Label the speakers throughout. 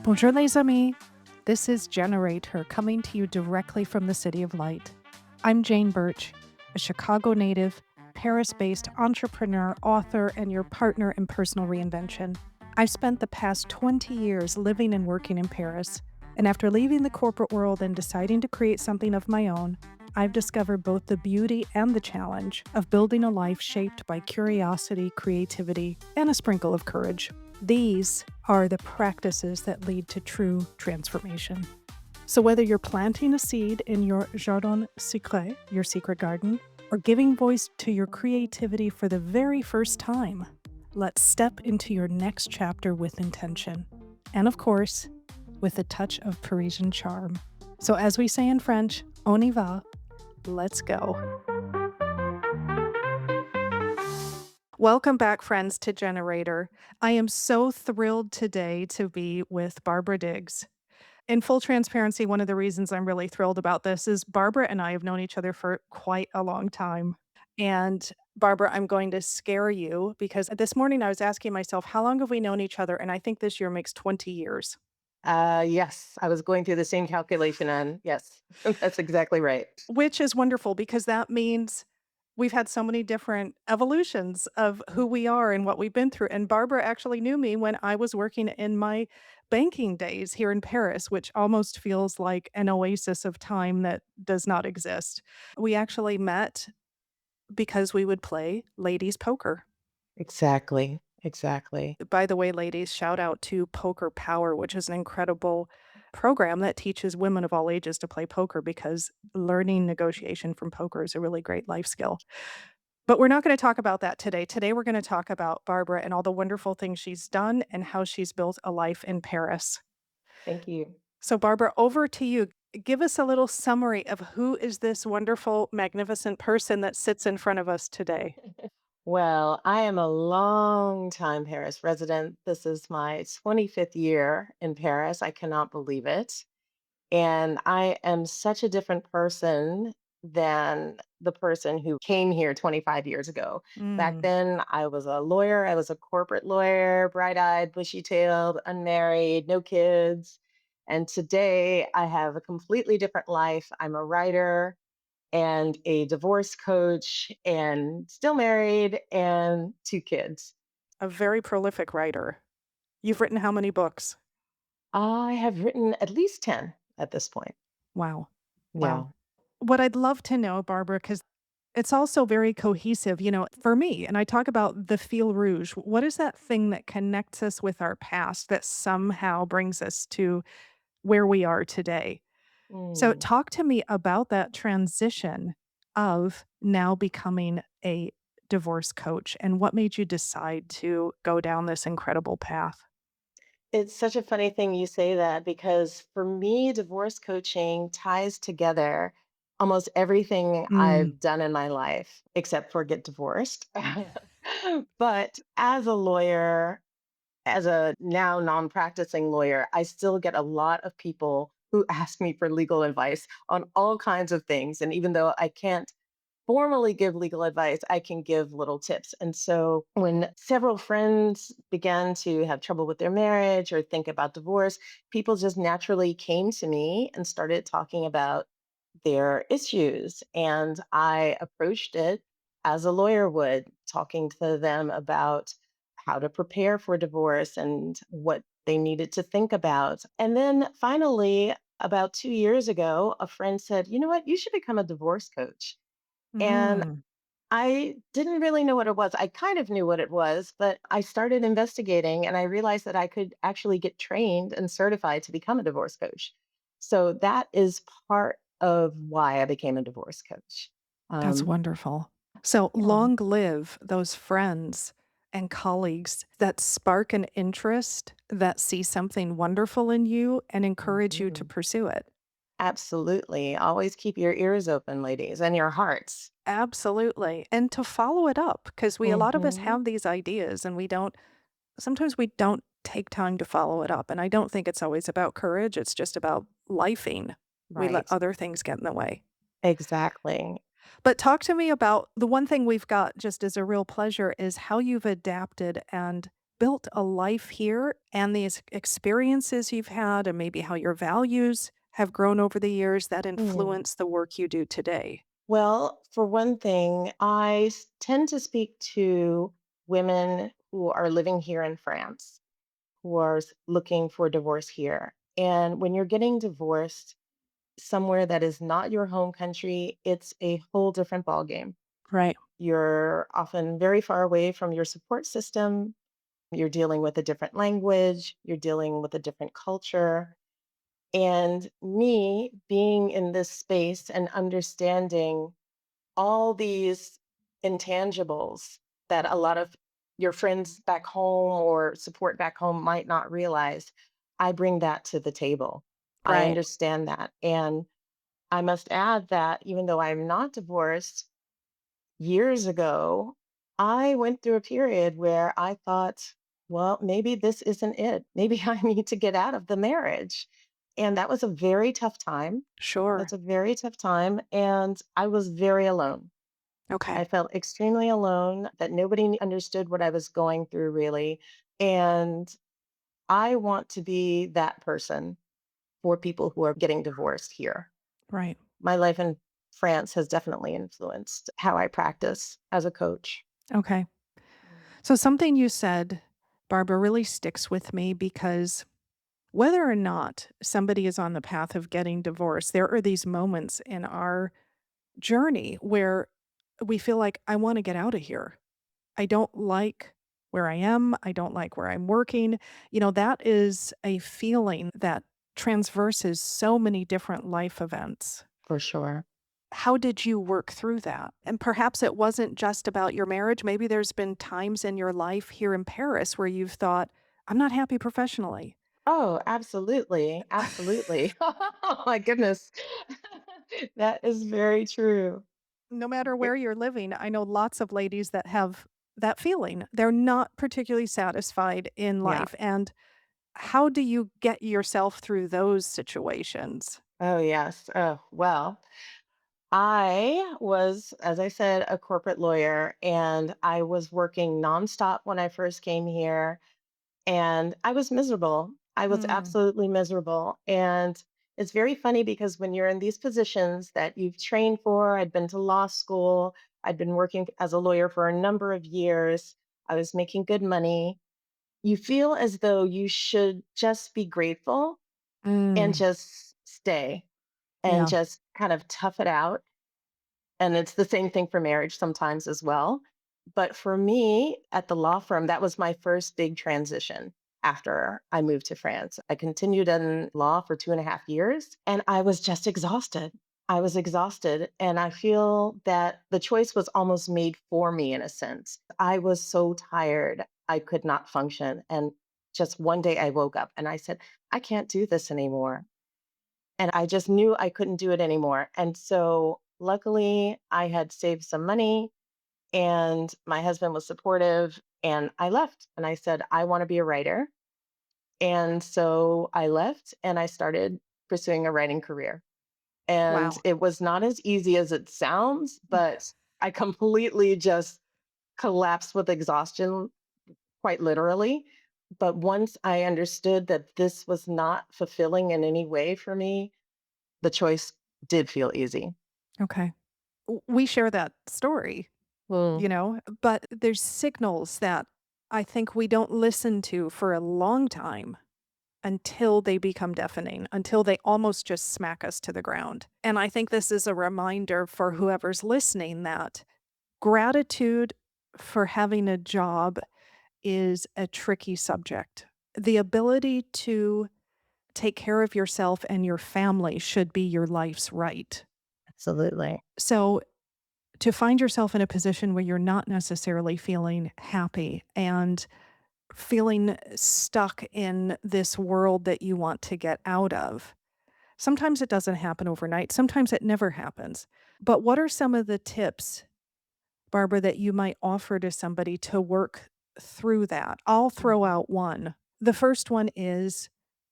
Speaker 1: Bonjour les amis. This is GenerateHER coming to you directly from the City of Light. I'm Jane Bertch, a Chicago native, Paris-based entrepreneur, author, and your partner in personal reinvention. I've spent the past 20 years living and working in Paris, and after leaving the corporate world and deciding to create something of my own, I've discovered both the beauty and the challenge of building a life shaped by curiosity, creativity, and a sprinkle of courage. These are the practices that lead to true transformation. So whether you're planting a seed in your jardin secret, your secret garden, or giving voice to your creativity for the very first time, let's step into your next chapter with intention. And of course, with a touch of Parisian charm. So as we say in French, on y va, let's go. Welcome back, friends, to Generator. I am so thrilled today to be with Barbara Diggs. In full transparency, one of the reasons I'm really thrilled about this is Barbara and I have known each other for quite a long time. And Barbara, I'm going to scare you because this morning I was asking myself, how long have we known each other? And I think this year makes 20 years,
Speaker 2: Yes, I was going through the same calculation, and yes, that's exactly right.
Speaker 1: which is wonderful because that means we've had so many different evolutions of who we are and what we've been through. And Barbara actually knew me when I was working in my banking days here in Paris, which almost feels like an oasis of time that does not exist. We actually met because we would play ladies poker.
Speaker 2: Exactly, exactly.
Speaker 1: By the way, ladies, shout out to Poker Power, which is an incredible program that teaches women of all ages to play poker because learning negotiation from poker is a really great life skill. But we're not gonna talk about that today. Today, we're gonna talk about Barbara and all the wonderful things she's done and how she's built a life in Paris.
Speaker 2: Thank you.
Speaker 1: So, Barbara, over to you. Give us a little summary of who is this wonderful, magnificent person that sits in front of us today?
Speaker 2: Well, I am a long-time Paris resident. This is my 25th year in Paris. I cannot believe it. And I am such a different person than the person who came here 25 years ago. Back
Speaker 1: Mm,
Speaker 2: then, I was a lawyer. I was a corporate lawyer, bright eyed, bushy tailed, unmarried, no kids. And today, I have a completely different life. I'm a writer and a divorce coach and still married and two kids.
Speaker 1: a very prolific writer. You've written how many books?
Speaker 2: I have written at least 10 at this point.
Speaker 1: Wow. Wow.
Speaker 2: Yeah.
Speaker 1: What I'd love to know, Barbara, because it's also very cohesive, for me, and I talk about the fil rouge. What is that thing that connects us with our past that somehow brings us to where we are today? So
Speaker 2: Mm.
Speaker 1: talk to me about that transition of now becoming a divorce coach and what made you decide to go down this incredible path?
Speaker 2: It's such a funny thing you say that because for me, divorce coaching ties together almost everything
Speaker 1: Mm,
Speaker 2: I've done in my life, except for get divorced. But as a lawyer, as a now non-practicing lawyer, I still get a lot of people who ask me for legal advice on all kinds of things. And even though I can't formally give legal advice, I can give little tips. And so when several friends began to have trouble with their marriage or think about divorce, people just naturally came to me and started talking about their issues. And I approached it as a lawyer would, talking to them about how to prepare for divorce and what they needed to think about. And then finally, about 2 years ago, a friend said, "You know what? You should become a divorce coach." And
Speaker 1: mm.
Speaker 2: I didn't really know what it was. I kind of knew what it was, but I started investigating and I realized that I could actually get trained and certified to become a divorce coach. So that is part of why I became a divorce coach.
Speaker 1: That's
Speaker 2: Um,
Speaker 1: wonderful. So
Speaker 2: yeah.
Speaker 1: long live those friends and colleagues that spark an interest, that see something wonderful in you and encourage you to
Speaker 2: Mhm.
Speaker 1: pursue it.
Speaker 2: Absolutely. Always keep your ears open, ladies, and your hearts.
Speaker 1: Absolutely. And to follow it up, because a lot of us
Speaker 2: Hmm.
Speaker 1: have these ideas and sometimes we don't take time to follow it up. And I don't think it's always about courage. It's just about lifing. We let
Speaker 2: Right.
Speaker 1: other things get in the way.
Speaker 2: Exactly.
Speaker 1: But talk to me about the one thing we've got just as a real pleasure is how you've adapted and built a life here and these experiences you've had and maybe how your values have grown over the years that
Speaker 2: Mm.
Speaker 1: influence the work you do today?
Speaker 2: Well, for one thing, tend to speak to women who are living here in France, who are looking for divorce here. And when you're getting divorced somewhere that is not your home country, it's a whole different ballgame.
Speaker 1: Right.
Speaker 2: You're often very far away from your support system. You're dealing with a different language, you're dealing with a different culture. And me being in this space and understanding all these intangibles that a lot of your friends back home or support back home might not realize, I bring that to the table. I
Speaker 1: Right.
Speaker 2: understand that. And I must add that even though I'm not divorced, years ago, I went through a period where I thought, well, maybe this isn't it. Maybe I need to get out of the marriage. And that was a very tough time.
Speaker 1: Sure.
Speaker 2: That's a very tough time. And I was very alone.
Speaker 1: Okay.
Speaker 2: I felt extremely alone, that nobody understood what I was going through, really. And I want to be that person for people who are getting divorced here.
Speaker 1: Right.
Speaker 2: My life in France has definitely influenced how I practice as a coach.
Speaker 1: Okay.
Speaker 2: Mm.
Speaker 1: So something you said, Barbara, really sticks with me because whether or not somebody is on the path of getting divorced, there are these moments in our journey where we feel like, I want to get out of here. I don't like where I am. I don't like where I'm working. That is a feeling that transverses so many different life events.
Speaker 2: For sure.
Speaker 1: How did you work through that? And perhaps it wasn't just about your marriage. Maybe there's been times in your life here in Paris where you've thought, I'm not happy professionally.
Speaker 2: Oh, absolutely. Absolutely. Oh my goodness. That is very true.
Speaker 1: No matter
Speaker 2: Ve-
Speaker 1: where you're living, I know lots of ladies that have that feeling. They're not particularly satisfied in
Speaker 2: Yeah.
Speaker 1: life. And how do you get yourself through those situations?
Speaker 2: Oh, yes. Oh, well, I was, as I said, a corporate lawyer, and I was working nonstop when I first came here. And I was miserable. I was
Speaker 1: Mm,
Speaker 2: absolutely miserable. And it's very funny because when you're in these positions that you've trained for, I'd been to law school, I'd been working as a lawyer for a number of years, I was making good money. You feel as though you should just be grateful and
Speaker 1: mm,
Speaker 2: just stay and
Speaker 1: yeah.
Speaker 2: just kind of tough it out. And it's the same thing for marriage sometimes as well. But for me at the law firm, that was my first big transition after I moved to France. I continued in law for 2.5 years and I was just exhausted. I was exhausted. And I feel that the choice was almost made for me in a sense. I was so tired, I could not function. And just one day I woke up and I said, I can't do this anymore. And I just knew I couldn't do it anymore. And so luckily, I had saved some money and my husband was supportive. And I left and I said, I want to be a writer. And so I left and I started pursuing a writing career. And
Speaker 1: Wow.
Speaker 2: it was not as easy as it sounds, but I completely just collapsed with exhaustion, quite literally. But once I understood that this was not fulfilling in any way for me, the choice did feel easy.
Speaker 1: Okay. We share that story,
Speaker 2: Mm,
Speaker 1: but there's signals that I think we don't listen to for a long time until they become deafening, until they almost just smack us to the ground. And I think this is a reminder for whoever's listening that gratitude for having a job is a tricky subject. The ability to take care of yourself and your family should be your life's right.
Speaker 2: absolutely.
Speaker 1: So, to find yourself in a position where you're not necessarily feeling happy and feeling stuck in this world that you want to get out of, sometimes it doesn't happen overnight, sometimes it never happens. But what are some of the tips, Barbara, that you might offer to somebody to work through that? I'll throw
Speaker 2: Mhm.
Speaker 1: out one. The first one is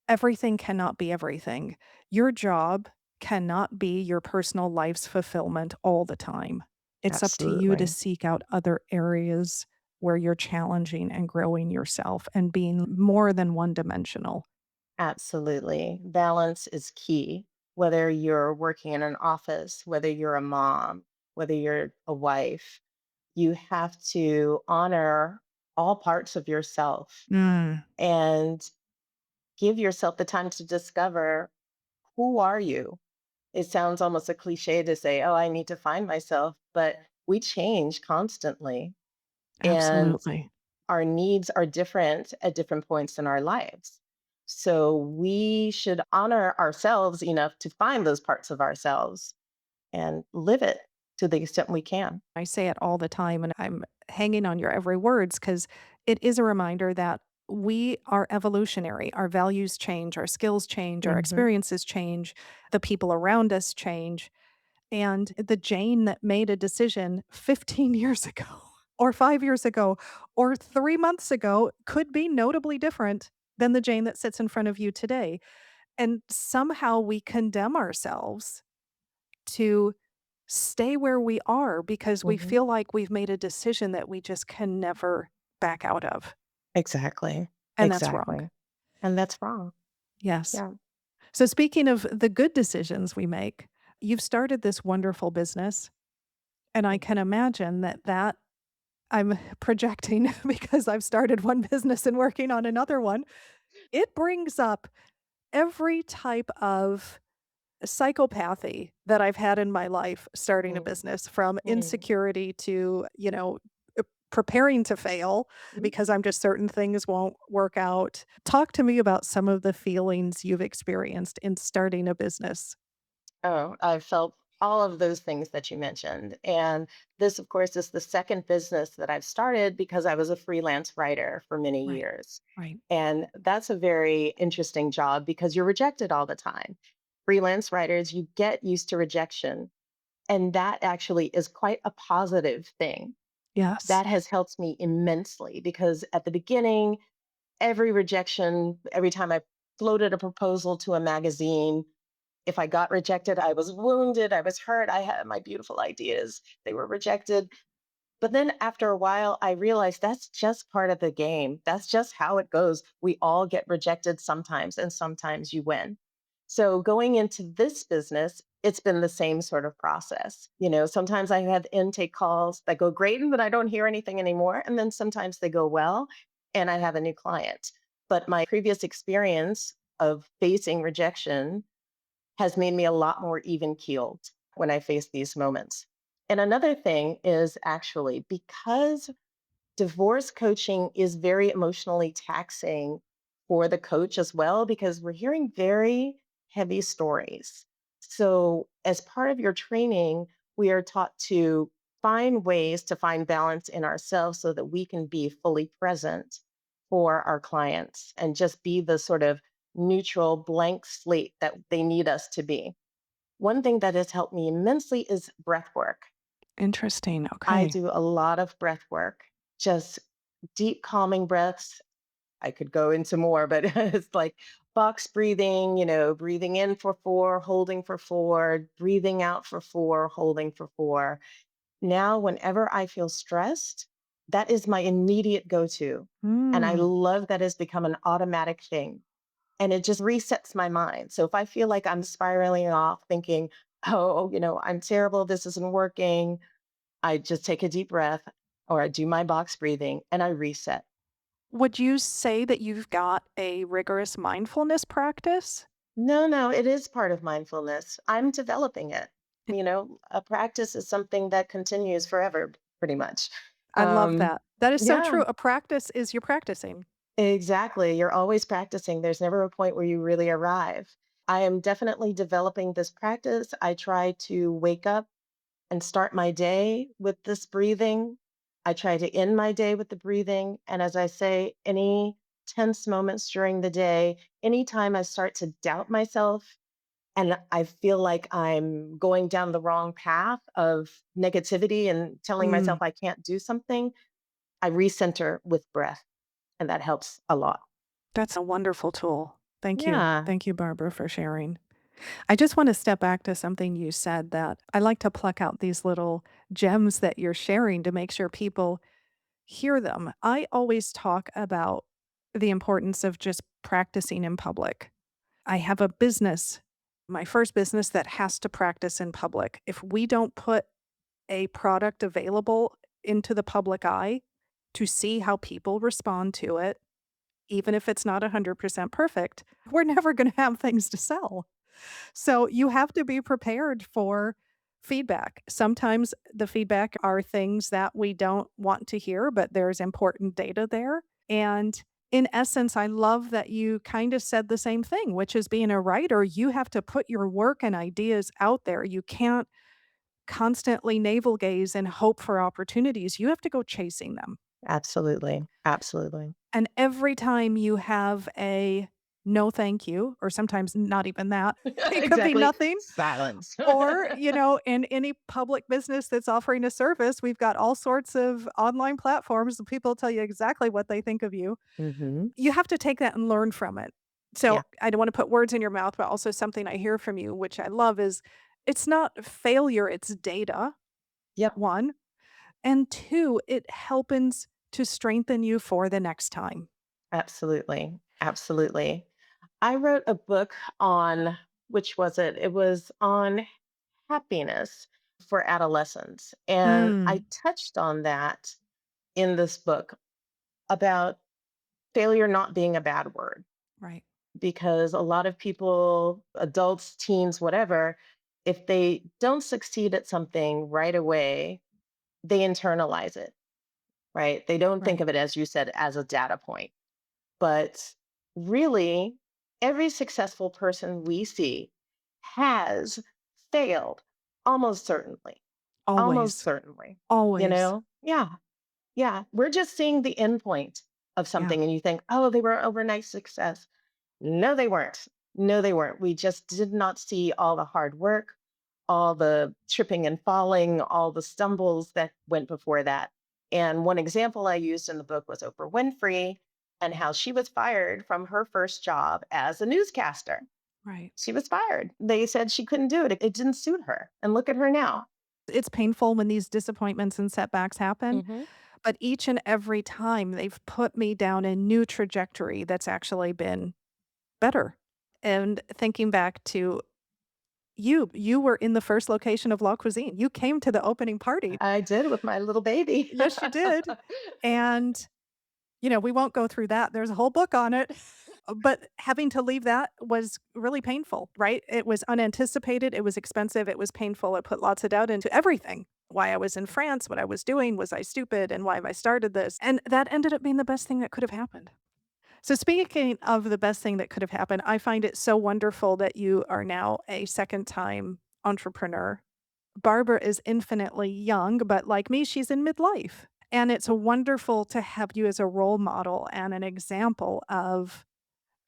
Speaker 1: everything cannot be everything. Your job cannot be your personal life's fulfillment all the time. It's up to you to
Speaker 2: Absolutely.
Speaker 1: seek out other areas where you're challenging and growing yourself and being more than one dimensional.
Speaker 2: Absolutely. Balance is key. Whether you're working in an office, whether you're a mom, whether you're a wife, you have to honor all parts of yourself
Speaker 1: Mm,
Speaker 2: and give yourself the time to discover, who are you? It sounds almost a cliche to say, oh, I need to find myself, but we change constantly. And
Speaker 1: absolutely.
Speaker 2: our needs are different at different points in our lives. So we should honor ourselves enough to find those parts of ourselves and live it to the extent we can.
Speaker 1: I say it all the time, and I'm hanging on your every words because it is a reminder that we are evolutionary. Our values change, our skills change, our
Speaker 2: Hmm.
Speaker 1: experiences change, the people around us change. And the Jane that made a decision 15 years ago, or 5 years ago, or 3 months ago could be notably different than the Jane that sits in front of you today. And somehow we condemn ourselves to stay where we are because we
Speaker 2: Hmm.
Speaker 1: feel like we've made a decision that we just can never back out of,
Speaker 2: Exactly.
Speaker 1: and that's wrong.
Speaker 2: Exactly. And that's wrong.
Speaker 1: Yes.
Speaker 2: Yeah.
Speaker 1: So speaking of the good decisions we make, you've started this wonderful business, and I can imagine that I'm projecting because I've started one business and working on another one. It brings up every type of psychopathy that I've had in my life starting a
Speaker 2: Mhm.
Speaker 1: business, from
Speaker 2: Mhm.
Speaker 1: insecurity to, preparing to fail
Speaker 2: Mhm.
Speaker 1: because I'm just certain things won't work out. Talk to me about some of the feelings you've experienced in starting a business.
Speaker 2: Oh, I've felt all of those things that you mentioned. And this, of course, is the second business that I've started because I was a freelance writer for many
Speaker 1: Right.
Speaker 2: years.
Speaker 1: Right.
Speaker 2: And that's a very interesting job because you're rejected all the time. Freelance writers, you get used to rejection. And that actually is quite a positive thing.
Speaker 1: Yes.
Speaker 2: That has helped me immensely because at the beginning, every rejection, every time I floated a proposal to a magazine, if I got rejected, I was wounded, I was hurt, I had my beautiful ideas, they were rejected. But then after a while, I realized that's just part of the game. That's just how it goes. We all get rejected sometimes, and sometimes you win. So going into this business, it's been the same sort of process. Sometimes I have intake calls that go great and then I don't hear anything anymore. And then sometimes they go well and I have a new client. But my previous experience of facing rejection has made me a lot more even keeled when I face these moments. And another thing is actually because divorce coaching is very emotionally taxing for the coach as well, because we're hearing very heavy stories. So, as part of your training, we are taught to find ways to find balance in ourselves so that we can be fully present for our clients and just be the sort of neutral blank slate that they need us to be. One thing that has helped me immensely is breath work.
Speaker 1: Interesting.
Speaker 2: I
Speaker 1: Okay.
Speaker 2: do a lot of breath work, just deep calming breaths. I could go into more, but it's like box breathing, breathing in for 4, holding for 4, breathing out for 4, holding for 4. Now, whenever I feel stressed, that is my immediate go to. And I
Speaker 1: Mm.
Speaker 2: love that it's become an automatic thing. And it just resets my mind. So if I feel like I'm spiraling off thinking, oh, I'm terrible, this isn't working, I just take a deep breath or I do my box breathing and I reset.
Speaker 1: Would you say that you've got a rigorous mindfulness practice?
Speaker 2: No, no, it is part of mindfulness. I'm developing it. A practice is something that continues forever, pretty much.
Speaker 1: I love
Speaker 2: Um,
Speaker 1: that. That is so
Speaker 2: yeah,
Speaker 1: true. A practice is you're practicing.
Speaker 2: exactly. You're always practicing. There's never a point where you really arrive. I am definitely developing this practice. I try to wake up and start my day with this breathing. I try to end my day with the breathing. And as I say, any tense moments during the day, anytime I start to doubt myself and I feel like I'm going down the wrong path of negativity and telling myself
Speaker 1: Mm,
Speaker 2: I can't do something, I recenter with breath. And that helps a lot.
Speaker 1: that's a wonderful tool. Thank you.
Speaker 2: Yeah.
Speaker 1: Thank you, Barbara, for sharing. I just want to step back to something you said that I like to pluck out these little gems that you're sharing to make sure people hear them. I always talk about the importance of just practicing in public. I have a business, my first business that has to practice in public. If we don't put a product available into the public eye to see how people respond to it, even if it's not 100% perfect, we're never going to have things to sell. So you have to be prepared for feedback. Sometimes the feedback are things that we don't want to hear, but there's important data there. And in essence, I love that you kind of said the same thing, which is being a writer, you have to put your work and ideas out there. You can't constantly navel gaze and hope for opportunities. You have to go chasing them.
Speaker 2: Absolutely. Absolutely.
Speaker 1: And every time you have a no thank you, or sometimes not even that, it could be
Speaker 2: Exactly.
Speaker 1: nothing.
Speaker 2: Silence.
Speaker 1: Or, in any public business that's offering a service, we've got all sorts of online platforms, and people tell you exactly what they think of you.
Speaker 2: Hmm.
Speaker 1: You have to take that and learn from it.
Speaker 2: Yeah.
Speaker 1: So, I don't wanna put words in your mouth, but also something I hear from you, which I love, is it's not failure, it's data,
Speaker 2: Yep.
Speaker 1: 1, and 2, it happens to strengthen you for the next time.
Speaker 2: Absolutely. Absolutely. I wrote a book on, which was it? It was on happiness for adolescents. And I
Speaker 1: Mm,
Speaker 2: touched on that in this book about failure not being a bad word,
Speaker 1: right.
Speaker 2: because a lot of people, adults, teens, whatever, if they don't succeed at something right away, they internalize it, right? They don't think
Speaker 1: Right.
Speaker 2: of it, as you said, as a data point. But really, every successful person we see has failed, almost certainly. Almost
Speaker 1: Always.
Speaker 2: certainly.
Speaker 1: Always.
Speaker 2: Yeah. Yeah. We're just seeing the end point of
Speaker 1: Yeah.
Speaker 2: something and you think, oh, they were overnight success. No, they weren't. No, they weren't. We just did not see all the hard work, all the tripping and falling, all the stumbles that went before that. And one example I used in the book was Oprah Winfrey and how she was fired from her first job as a newscaster.
Speaker 1: Right.
Speaker 2: She was fired. They said she couldn't do it. It didn't suit her. And look at her now.
Speaker 1: It's painful when these disappointments and setbacks happen,
Speaker 2: Hmm.
Speaker 1: but each and every time they've put me down a new trajectory that's actually been better. And thinking back to you were in the first location of La Cuisine. You came to the opening party.
Speaker 2: I did with my little baby.
Speaker 1: Yes, you did. And, we won't go through that. There's a whole book on it. But having to leave that was really painful, right? It was unanticipated, it was expensive, it was painful, it put lots of doubt into everything. Why I was in France, what I was doing, was I stupid, and why have I started this? And that ended up being the best thing that could have happened. So speaking of the best thing that could have happened, I find it so wonderful that you are now a second time entrepreneur. Barbara is infinitely young, but like me, she's in midlife. And it's wonderful to have you as a role model and an example of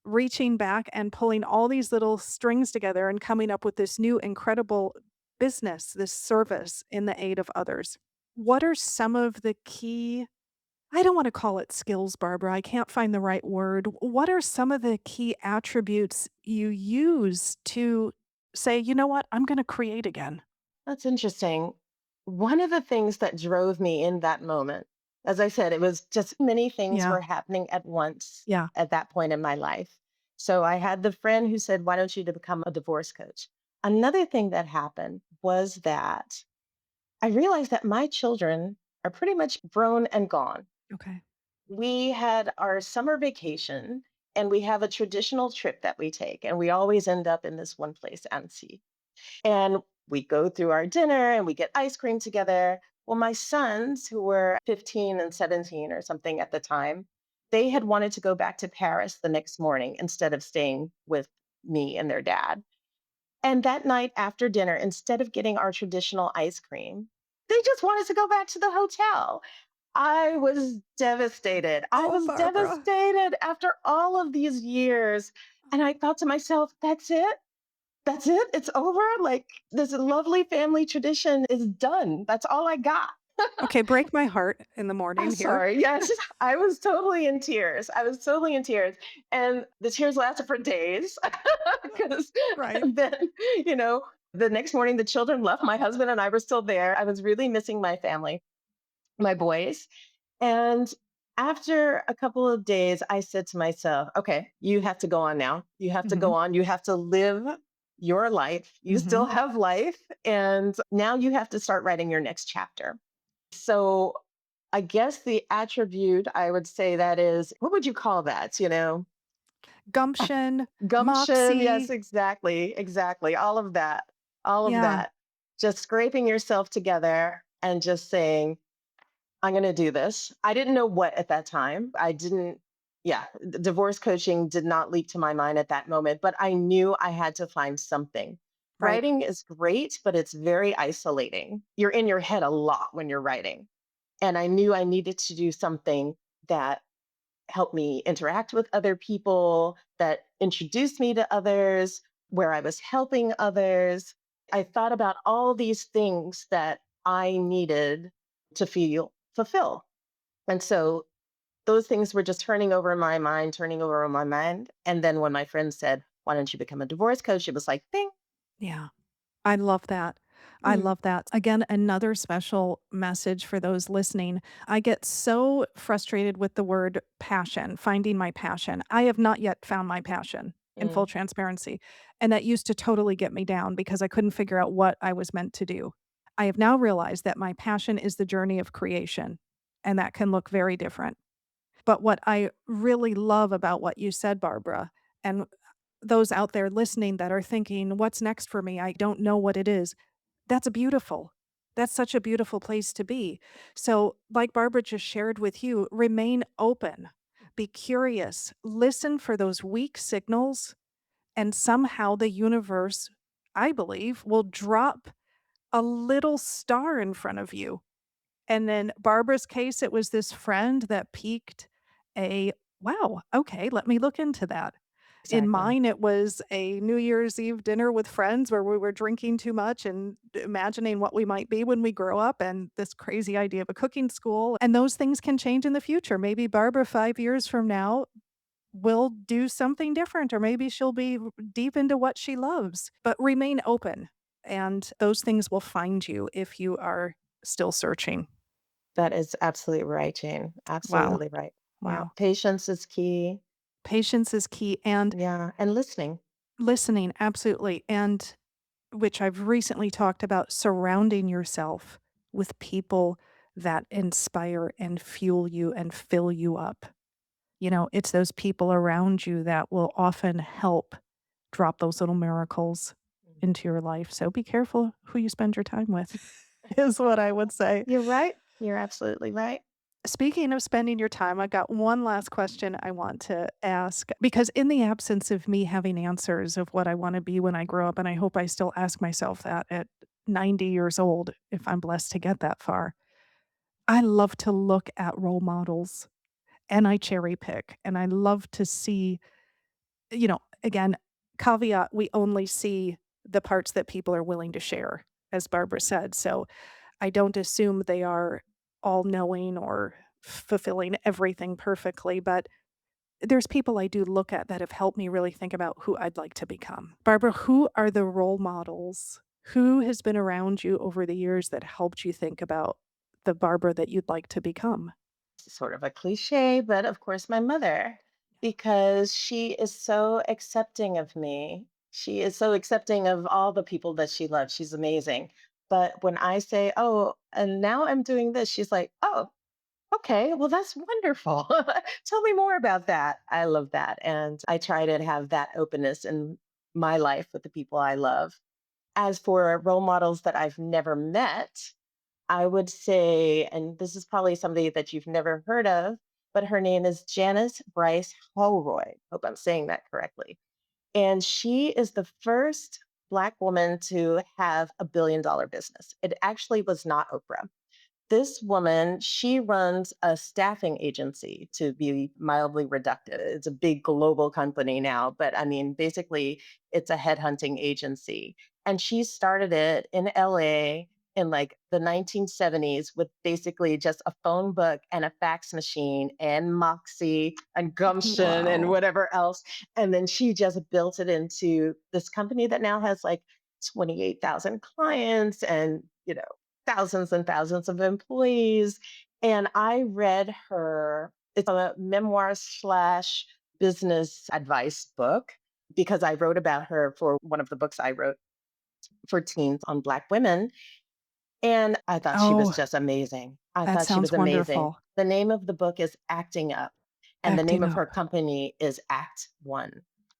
Speaker 1: reaching back and pulling all these little strings together and coming up with this new incredible business, this service in the aid of others. What are some of the key, I don't want to call it skills, Barbara. I can't find the right word. What are some of the key attributes you use to say, you know what, I'm going to create again?
Speaker 2: That's interesting. One of the things that drove me in that moment, as I said, it was just many things
Speaker 1: Yeah.
Speaker 2: were happening at once
Speaker 1: Yeah.
Speaker 2: at that point in my life. So I had the friend who said, why don't you to become a divorce coach? Another thing that happened was that I realized that my children are pretty much grown and gone.
Speaker 1: Okay.
Speaker 2: We had our summer vacation and we have a traditional trip that we take, and we always end up in this one place, Annecy. And we go through our dinner and we get ice cream together. Well, my sons, who were 15 and 17 or something at the time, they had wanted to go back to Paris the next morning instead of staying with me and their dad. And that night after dinner, instead of getting our traditional ice cream, they just wanted to go back to the hotel. I was devastated. I
Speaker 1: Oh,
Speaker 2: was
Speaker 1: Barbara.
Speaker 2: devastated after all of these years. And I thought to myself, that's it? That's it? It's over? Like, this lovely family tradition is done. That's all I got.
Speaker 1: Okay, break my heart in the
Speaker 2: I'm
Speaker 1: morning here.
Speaker 2: sorry. Yes, I was totally in tears. I was totally in tears. And the tears lasted for days because
Speaker 1: Right.
Speaker 2: then, you know, the next morning the children left. My husband and I were still there. I was really missing my family, my boys. And after a couple of days, I said to myself, okay, you have to go on now. You have to
Speaker 1: Hmm.
Speaker 2: go on. You have to live your life. You still
Speaker 1: Hmm.
Speaker 2: have life. And now you have to start writing your next chapter. So I guess the attribute I would say that is, what would you call that?
Speaker 1: Gumption,
Speaker 2: Gumption. Yes,
Speaker 1: moxie.
Speaker 2: exactly. Exactly. All of that. All of
Speaker 1: Yeah,
Speaker 2: that. Just scraping yourself together and just saying, I'm going to do this. I didn't know what at that time. I didn't, yeah, divorce coaching did not leap to my mind at that moment, but I knew I had to find something.
Speaker 1: right.
Speaker 2: Writing is great, but it's very isolating. You're in your head a lot when you're writing. And I knew I needed to do something that helped me interact with other people, that introduced me to others, where I was helping others. I thought about all these things that I needed to feel fulfilled. And so those things were just turning over in my mind, turning over in my mind. And then when my friend said, why don't you become a divorce coach? It was like, bing.
Speaker 1: Yeah. I love that. I
Speaker 2: Mm,
Speaker 1: love that. Again, another special message for those listening. I get so frustrated with the word passion, finding my passion. I have not yet found my passion in full
Speaker 2: mm.
Speaker 1: transparency. And that used to totally get me down because I couldn't figure out what I was meant to do. I have now realized that my passion is the journey of creation, and that can look very different. But what I really love about what you said, Barbara, and those out there listening that are thinking, what's next for me? I don't know what it is. That's beautiful. That's such a beautiful place to be. So, like Barbara just shared with you, remain open, be curious, listen for those weak signals, and somehow the universe, I believe, will drop a little star in front of you. And in Barbara's case, it was this friend that piqued a, wow, okay, let me look into that. In
Speaker 2: Exactly.
Speaker 1: mine, it was a New Year's Eve dinner with friends where we were drinking too much and imagining what we might be when we grow up, and this crazy idea of a cooking school. And those things can change in the future. Maybe Barbara, 5 years from now, will do something different, or maybe she'll be deep into what she loves. But remain open, and those things will find you if you are still searching.
Speaker 2: That is absolutely right, Jane.
Speaker 1: Wow.
Speaker 2: Absolutely right. Yeah.
Speaker 1: Wow.
Speaker 2: Patience is key.
Speaker 1: Patience is key, and
Speaker 2: Yeah. And listening.
Speaker 1: listening, absolutely. And which I've recently talked about, surrounding yourself with people that inspire and fuel you and fill you up. It's those people around you that will often help drop those little miracles into your life. So be careful who you spend your time with, is what I would say.
Speaker 2: You're right. You're absolutely right.
Speaker 1: Speaking of spending your time, I got one last question I want to ask because, in the absence of me having answers of what I want to be when I grow up, and I hope I still ask myself that at 90 years old, if I'm blessed to get that far, I love to look at role models and I cherry pick and I love to see, again, caveat, we only see the parts that people are willing to share, as Barbara said. So I don't assume they are all knowing or fulfilling everything perfectly, but there's people I do look at that have helped me really think about who I'd like to become. Barbara, who are the role models? Who has been around you over the years that helped you think about the Barbara that you'd like to become?
Speaker 2: Sort of a cliche, but of course, my mother, because she is so accepting of me. She is so accepting of all the people that she loves. She's amazing. But when I say, oh, and now I'm doing this, she's like, oh, okay, well, that's wonderful. Tell me more about that. I love that. And I try to have that openness in my life with the people I love. As for role models that I've never met, I would say, and this is probably somebody that you've never heard of, but her name is Janice Bryce Holroyd. Hope I'm saying that correctly. And she is the first Black woman to have $1 billion business. It actually was not Oprah. This woman, she runs a staffing agency, to be mildly reductive. It's a big global company now, but I mean, basically, it's a headhunting agency. And she started it in LA in like the 1970s with basically just a phone book and a fax machine and Moxie and Gumption and
Speaker 1: Wow.
Speaker 2: whatever else. And then she just built it into this company that now has like 28,000 clients and, thousands and thousands of employees. And I read her, it's a memoir slash business advice book because I wrote about her for one of the books I wrote for teens on Black women. And I thought she was
Speaker 1: Oh,
Speaker 2: just amazing. I
Speaker 1: that
Speaker 2: thought she
Speaker 1: sounds
Speaker 2: was amazing.
Speaker 1: wonderful.
Speaker 2: The name of the book is Acting Up, and the name
Speaker 1: Acting
Speaker 2: of
Speaker 1: up.
Speaker 2: her company is Act One.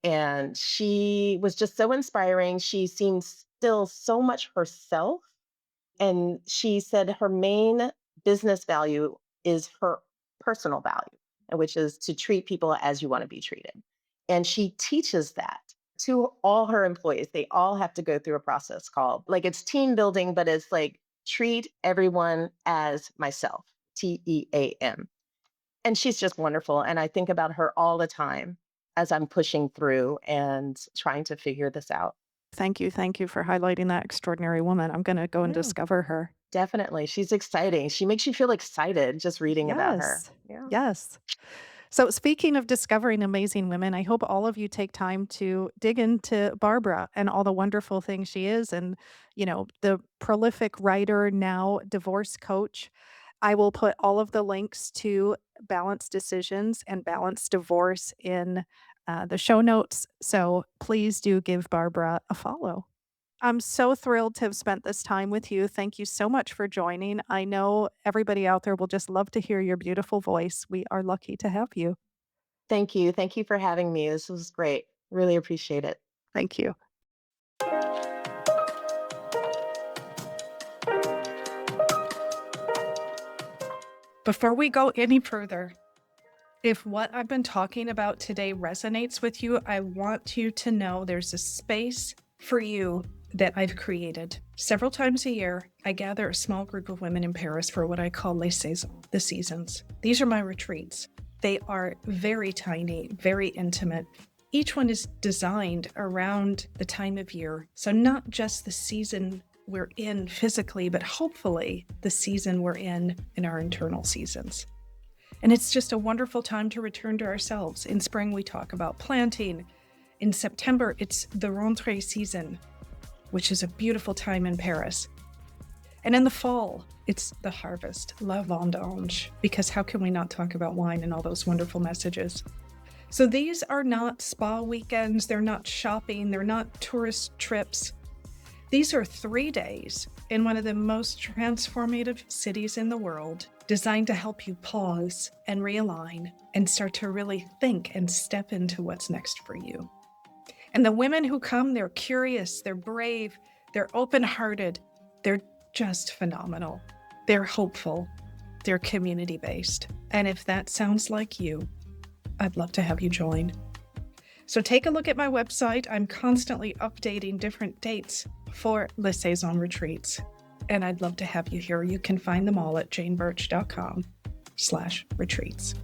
Speaker 2: And she was just so inspiring. She seemed still so much herself. And she said her main business value is her personal value, which is to treat people as you want to be treated. And she teaches that to all her employees. They all have to go through a process called, like, it's team building, but it's like treat everyone as myself, TEAM. And she's just wonderful. And I think about her all the time as I'm pushing through and trying to figure this out.
Speaker 1: Thank you. Thank you for highlighting that extraordinary woman. I'm going to go and
Speaker 2: Yeah.
Speaker 1: discover her.
Speaker 2: Definitely. She's exciting. She makes you feel excited just reading about her.
Speaker 1: Yes.
Speaker 2: Yeah.
Speaker 1: Yes. So, speaking of discovering amazing women, I hope all of you take time to dig into Barbara and all the wonderful things she is and, the prolific writer, now divorce coach. I will put all of the links to Balanced Decisions and Balanced Divorce in the show notes. So, please do give Barbara a follow. I'm so thrilled to have spent this time with you. Thank you so much for joining. I know everybody out there will just love to hear your beautiful voice. We are lucky to have you.
Speaker 2: Thank you. Thank you for having me. This was great. Really appreciate it.
Speaker 1: Thank you. Before we go any further, if what I've been talking about today resonates with you, I want you to know there's a space for you that I've created. Several times a year, I gather a small group of women in Paris for what I call les saisons, the seasons. These are my retreats. They are very tiny, very intimate. Each one is designed around the time of year. So not just the season we're in physically, but hopefully the season we're in our internal seasons. And it's just a wonderful time to return to ourselves. In spring, we talk about planting. In September, it's the rentrée season, which is a beautiful time in Paris. And in the fall, it's the harvest, la vendange, because how can we not talk about wine and all those wonderful messages? So these are not spa weekends, they're not shopping, they're not tourist trips. These are 3 days in one of the most transformative cities in the world, designed to help you pause and realign and start to really think and step into what's next for you. And the women who come, they're curious, they're brave, they're open-hearted, they're just phenomenal. They're hopeful, they're community-based. And if that sounds like you, I'd love to have you join. So take a look at my website. I'm constantly updating different dates for Les Saisons retreats. And I'd love to have you here. You can find them all at janebertch.com/retreats.